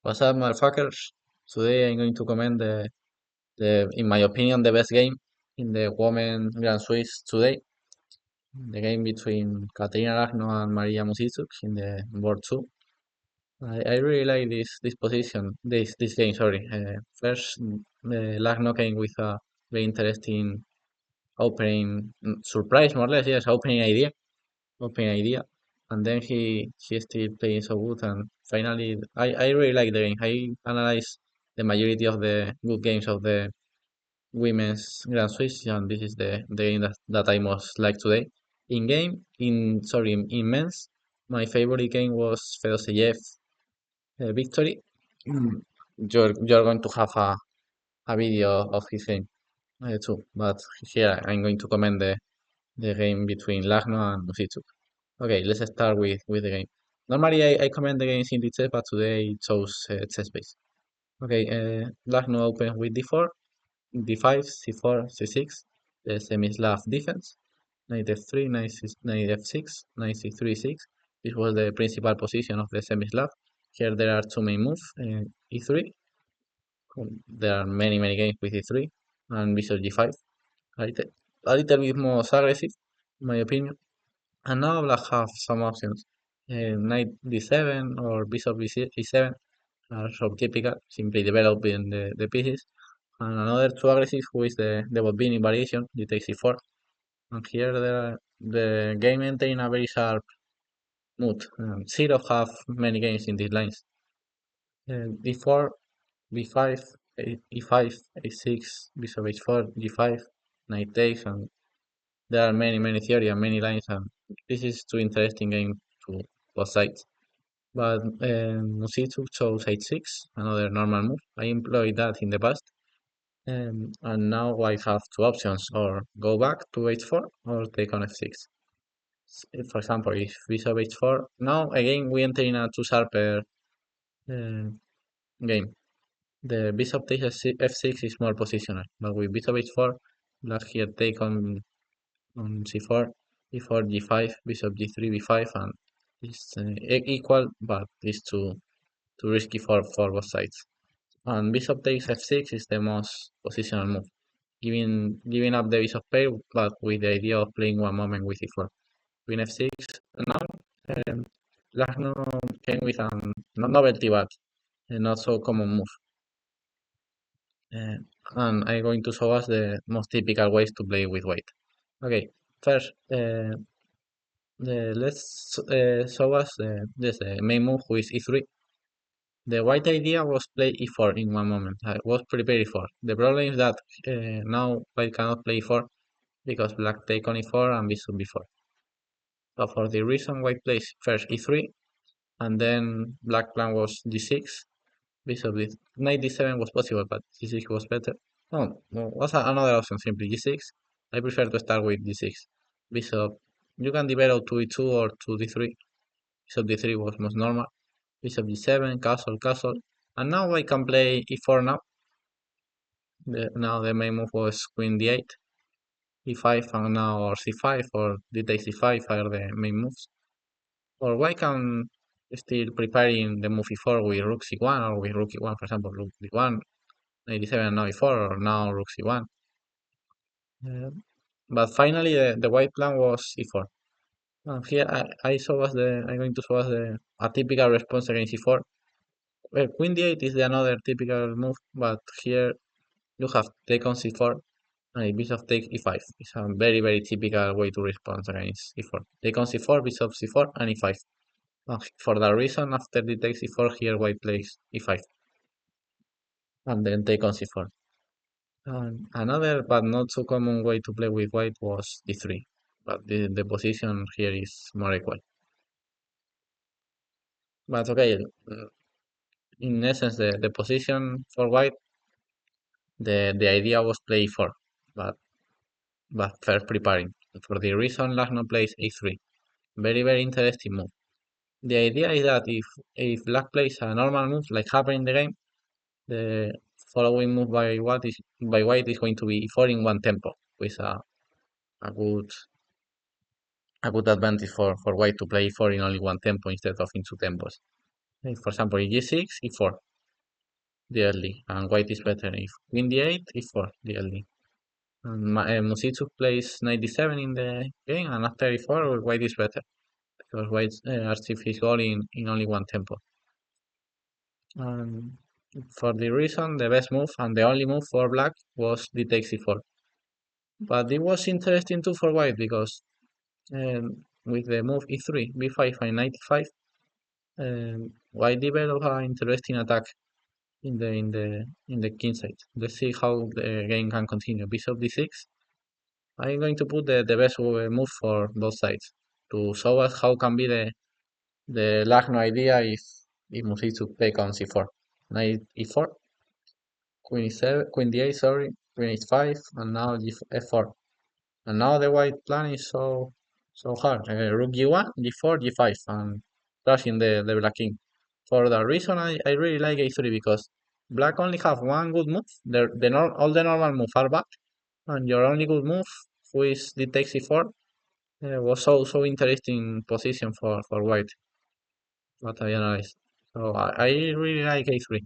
What's up, motherfuckers? Today I'm going to comment in my opinion, the best game in the Women Grand Swiss today. The game between Katerina Lagno and Maria Muzychuk in the board two. I really like this position, this game. Sorry. First, Lagno came with a very interesting opening surprise, more or less. Yes, opening idea, and then he still playing so good. And finally, I really like the game. I analyze the majority of the good games of the women's Grand Swiss, and this is the game that I most like today. In men's, my favorite game was Fedoseyev victory. Mm. You're going to have a video of his game too, but here I'm going to comment the game between Lagno and Muzichuk. Okay, let's start with the game. Normally, I comment the games in the chess, but today I chose chess base. Okay, Lagno open with d4, d5, c4, c6, the semi-slav defense, knight f3, knight f6, knight c3, 6. This was the principal position of the semi-slav. Here there are two main moves, e3. There are many games with e3, and bishop g5. A little bit more aggressive, in my opinion. And now black have some options. Knight d7 or bishop e7 are so typical, simply developing the pieces. And another too aggressive who is the Bobini variation, d takes e4. And here the game entering a very sharp mood. Zero have many games in these lines. d4, b5, e5, a6, bishop h4, g5, knight takes, and there are many theory and many lines, and this is too interesting game to both sides. But Muzichuk chose h6, another normal move. I employed that in the past. And now I have two options, or go back to h4 or take on f6. For example, if bishop h4, now again we enter in a too sharper uh, game. The bishop takes f6 is more positional, but with bishop h4, black here take on c4, e4, g5, bishop g3, b5, and it's equal, but it's too risky for both sides. And bishop takes f6 is the most positional move, giving up the bishop pair, but with the idea of playing one moment with e4. Queen f6. Now, um, Lagno came with a novelty, but a not so common move. Uh, and I'm going to show us the most typical ways to play with white. Okay, first, let's show us this main move, who is e3. The white idea was play e4 in one moment. I was prepared for. The problem is that now white cannot play e4 because black take on e4 and bishop b4. So for the reason white plays first e3 and then black plan was d6. Bishop knight d7 was possible, but g6 was better. No, was another option, simply g6. I prefer to start with d6. Bishop, you can develop to e2 or to d3. Bishop d3 was most normal. Bishop g7, castle, and now I can play e4 now. Now the main move was queen d8, e5, and now or c5 or d takes e5 are the main moves. Or I can still preparing the move e4 with rook c1 or with rook e1, for example, rook d1, knight d7, now e4, or now rook c1. But finally, the white plan was e4. Here I'm going to show us a typical response against e4. Well, queen d8 is another typical move, but here you have take on c4 and bishop take e5. It's a very typical way to respond against e4. Take on c4, bishop c4, and e5. For that reason, after the takes e4, here white plays e5, and then take on c4. Another but not so common way to play with white was d3, but the position here is more equal. But okay, in essence, the position for white, the idea was play e4, but first preparing. For the reason Lagno plays a3, very interesting move. The idea is that if black plays a normal move like happened in the game, the following move by white is going to be e4 in one tempo, with a good advantage for white to play e4 in only one tempo instead of in two tempos. For example, in g6, e4. the early, and white is better. If queen d8, e4, the early. And Muzychuk plays knight d7 in the game, and after e4, white is better because white achieves his goal in only one tempo. And for the reason, the best move and the only move for black was the takes e4. But it was interesting too for white because with the move e3, b5, and knight e5, white developed an interesting attack in the king side. Let's see how the game can continue. Bishop d6. I'm going to put the best move for both sides to show us how can be the Lagno idea if Muzychuk take on c4. Knight e4, queen e7, queen d8, sorry, queen h5, and now f4. And now the white plan is so hard. Rook g1, g4, g5, and crushing the black king. For that reason, I really like a3 because black only have one good move. All the normal moves are bad, and your only good move, who is the takes e4, was so interesting position for white. What I analyzed. So I really like a3.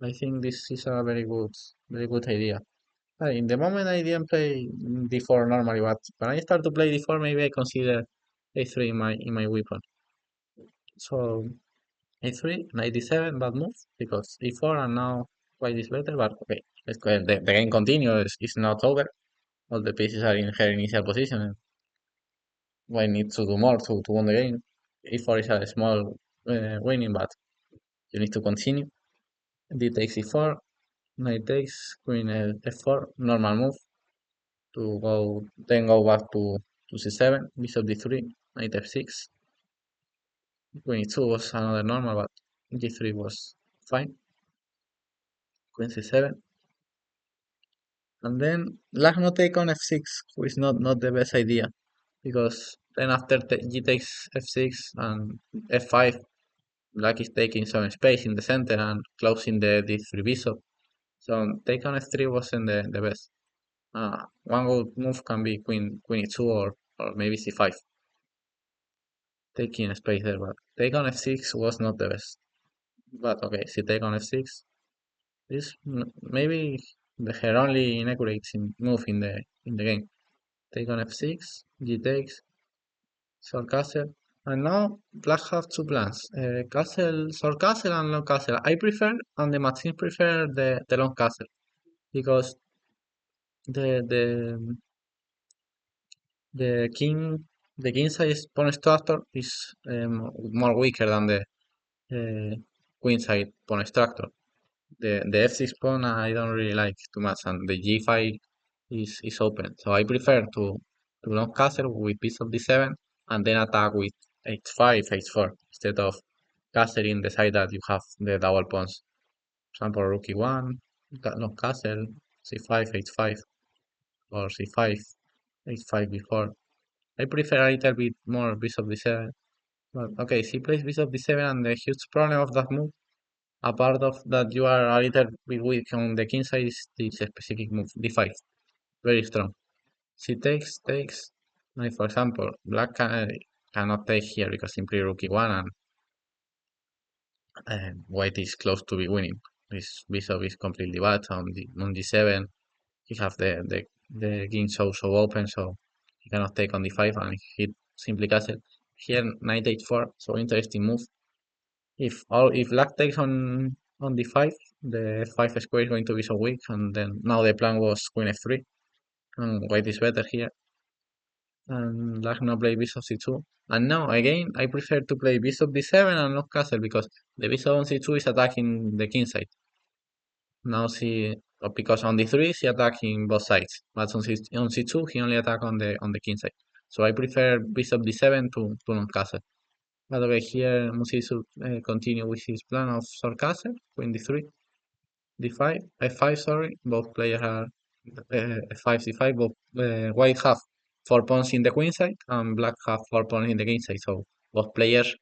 I think this is a very good idea. In the moment I didn't play d4 normally, but when I start to play d4, maybe I consider a3 in my weapon. So a3, knight d7, bad move because e4 and now white is better. But okay, let's go ahead. The game continues. It's not over. All the pieces are in her initial position, and white needs to do more to win the game. e4 is a small winning, but you need to continue. D takes e4, knight takes, queen f4, normal move to go back to c7, bishop d3, knight f6. Queen e2 was another normal, but g3 was fine. Queen c7, and then Lagno take on f6, which is not the best idea because then after g takes f6 and f5, black is taking some space in the center and closing the d3 bishop. So take on f3 wasn't the best. One good move can be queen e2 or maybe c5, taking space there, but take on f6 was not the best. But okay, si take on f6 is maybe her only inaccurate move in the game. Take on f6, g takes, short castle, and now black have two plans: castle, short castle, and long castle. I prefer, and the machine prefer the long castle because the the king the king size pawn structure is more weaker than the queen side pawn structure. The f6 pawn I don't really like too much, and the g5 is open. So I prefer to long castle with bishop d7 and then attack with h5, h4 instead of castling the side that you have the double pawns. For example, rook e1, long castle, c5, h5, or c5, h5 before. I prefer a little bit more bishop d7. But okay, she plays bishop d7, and the huge problem of that move, apart of that you are a little bit weak on the king side, is this specific move, d5. Very strong. She takes. Like for example, black cannot take here because simply rook e1 and white is close to be winning. This bishop is completely bad on d7. He have the king so open, so he cannot take on d5 and he simply castle. Here knight h4, so interesting move. If black takes on d5, the f5 square is going to be so weak, and then now the plan was queen f3, and white is better here. And black now play bishop c2. And now again, I prefer to play bishop d7 and not castle because the bishop on c2 is attacking the king side. Now because on d3 she attacking both sides, but on c2 he only attack on the king side. So I prefer bishop d7 to non castle. By the way, here Muzychuk continue with his plan of short castle, queen d3, d5, f5. Sorry, both players are f5, c5. Both white have 4 pawns in the queen side and black have 4 pawns in the king side. So both players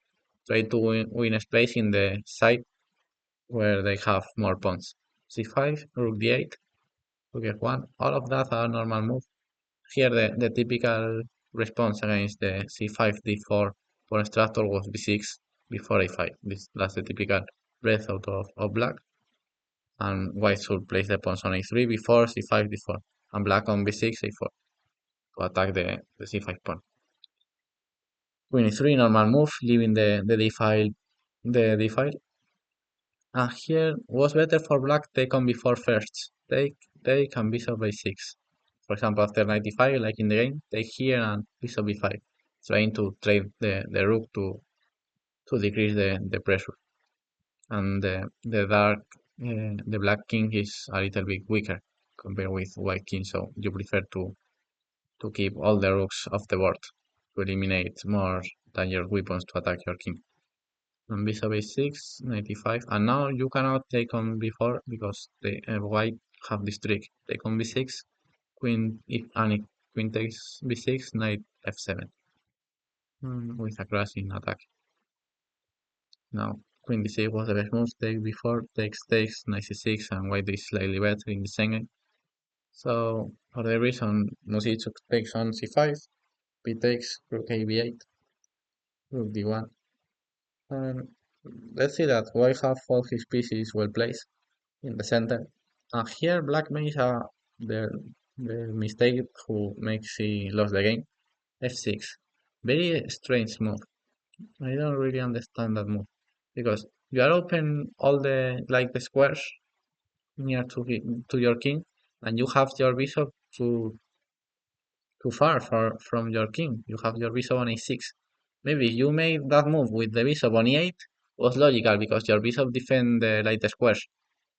try to win a space in the side where they have more pawns. c5, rook d8, rook f1. All of that are normal moves. Here the typical response against the c5, d4 pawn structure was b6 before a5. That's the typical breath out of black. and white should place the pawns on a3 before c5 d4, and black on b6 a4 to attack the c5 pawn. Queen e3, normal move, leaving the d file, the d file. And here was better for black take on b4 first. Take and bishop a6. For example, after knight d5, like in the game, take here and bishop b5, trying to trade the rook to decrease the pressure. And the black king is a little bit weaker compared with white king, so you prefer to keep all the rooks off the board to eliminate more dangerous weapons to attack your king. And bishop a6, 95, and now you cannot take on b4 because the white have this trick. Take on b6, queen if queen takes b6, knight f7, with a crashing attack. Now queen d6 was the best move. Take b4, takes, knight c6, and white is slightly better in the second. So for the reason Muzychuk takes on c5, b takes, rook a b8, rook d1. And let's see that white have all his pieces well placed in the center. And here black makes the, the mistake who makes he lost the game. f6. Very strange move. I don't really understand that move. Because you are open all the like the squares near to your king, and you have your bishop too far from your king. You have your bishop on a6. Maybe you made that move with the bishop on e8 was logical because your bishop defend the light squares.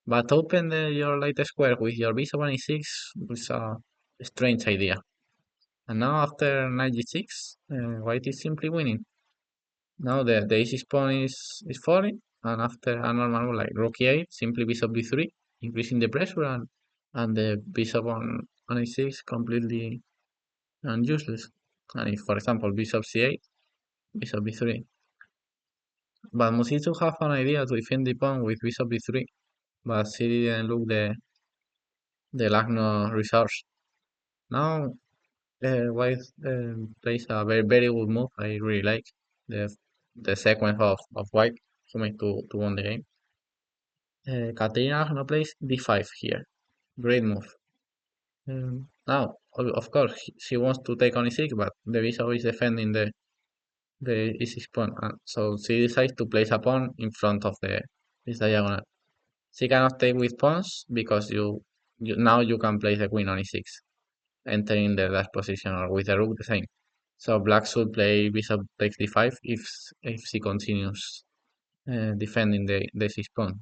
But open your light square with your bishop on e6 is a strange idea. And now after knight g6, white is simply winning. Now the ace pawn is falling, and after a normal move like rook e8, simply bishop b3, increasing the pressure, and the bishop on a6 completely and useless. And if, for example, bishop c8, bishop b3. But Muzychuk have an idea to defend the pawn with bishop b3, but she didn't look the Lagno resource. Now white plays a very good move. I really like the the sequence of white to make to win the game. Katerina Lagno plays d5 here. Great move. Now, of course, she wants to take on e6, but the bishop is defending the e6 pawn, and so she decides to place a pawn in front of this diagonal. She cannot take with pawns because you now you can place the queen on e6, entering the last position, or with the rook the same. So black should play bishop takes d5 if she continues defending the 6 pawn.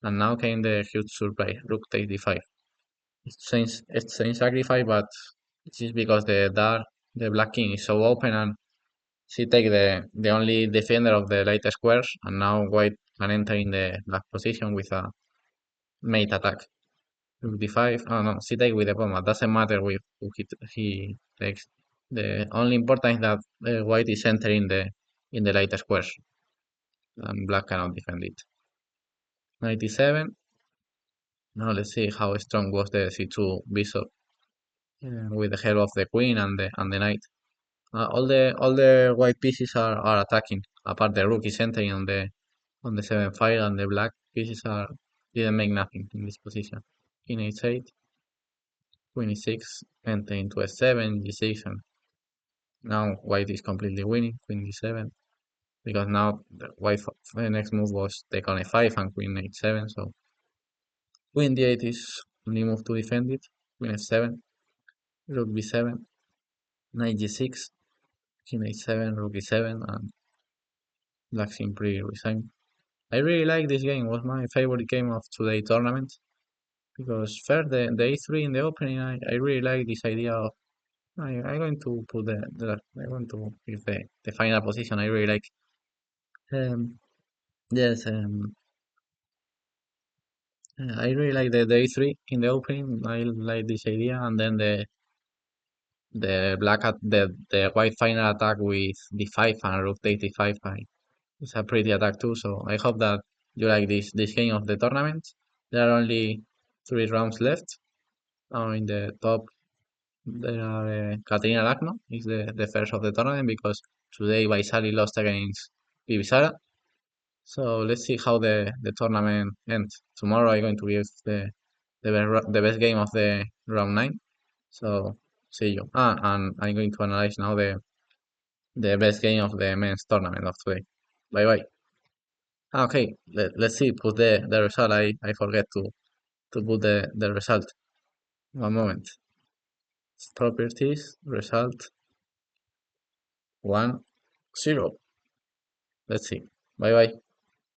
And now came the huge surprise, rook takes d5. It's saying sacrifice, but this is because the black king is so open, and she take the only defender of the light squares, and now white can enter in the black position with a mate attack. Rook d5. Oh no, she take with the pawn, but doesn't matter with who he takes. The only important is that white is entering in the light squares, and black cannot defend it. 97. Now let's see how strong was the c2 bishop with the help of the queen and the knight. All the white pieces are attacking. Apart the rook is entering on the 7 file, and the black pieces are didn't make nothing in this position. King h8, queen e6, enter into f7, g6, and now white is completely winning. Queen d7, because now the next move was take on a5 and queen h7. So queen d8 is only move to defend it. Queen f7, rook b7, knight g6, king h7, rook e7, and black simply resign. I really like this game. It was my favorite game of today tournament because first the a3 in the opening. I really like this idea of I'm going to put I want to give the final position. I really like. Um, yes, I really like the a3 in the opening. I like this idea, and then the white final attack with d5 and rook takes d5. It's a pretty attack too. So I hope that you like this game of the tournament. There are only 3 rounds left. Now in the top there are Katerina Lagno is the first of the tournament because today Vaisali lost against Bibisara. So let's see how the tournament ends. Tomorrow I'm going to give the best game of the round nine. So see you. And I'm going to analyze now the best game of the men's tournament of today. Bye bye. Okay, let's see. Put the result. I forget to put the result. One moment. Properties result 1-0. Let's see. Bye bye.